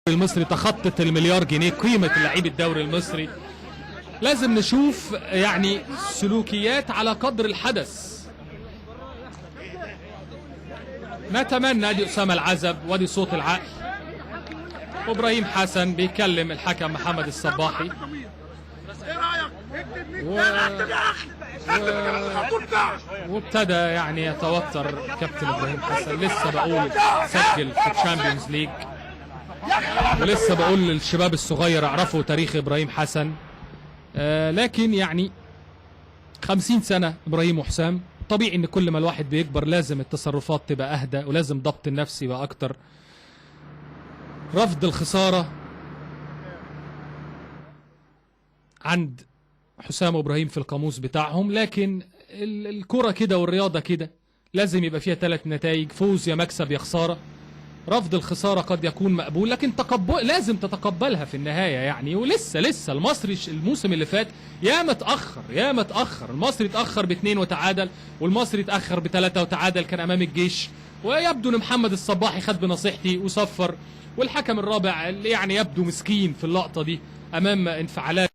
المصري تخطت المليار جنيه قيمة لعيب الدوري المصري. لازم نشوف يعني سلوكيات على قدر الحدث. نتمنى دي أسامة العزب ودي صوت العقل. وإبراهيم حسن بيكلم الحكم محمد الصباحي وابتدى يعني يتوتر كابتن إبراهيم حسن. لسه بقول سجل في الشامبيونز ليج، ولسه بقول للشباب الصغير اعرفوا تاريخ إبراهيم حسن. لكن يعني 50 سنة إبراهيم وحسام، طبيعي ان كل ما الواحد بيكبر لازم التصرفات تبقى اهدى ولازم ضبط النفس يبقى اكتر. رفض الخسارة عند حسام وإبراهيم في القاموس بتاعهم، لكن الكرة كده والرياضة كده لازم يبقى فيها 3 نتائج، فوز يا مكسب يا خسارة. رفض الخسارة قد يكون مقبول، لكن لازم تتقبلها في النهاية يعني. ولسه المصري الموسم اللي فات يا متأخر. المصري اتأخر ب2 وتعادل، والمصري اتأخر ب3 وتعادل، كان أمام الجيش. ويبدو ان محمد الصباحي خد بنصيحتي وصفر، والحكم الرابع اللي يعني يبدو مسكين في اللقطة دي أمام انفعالات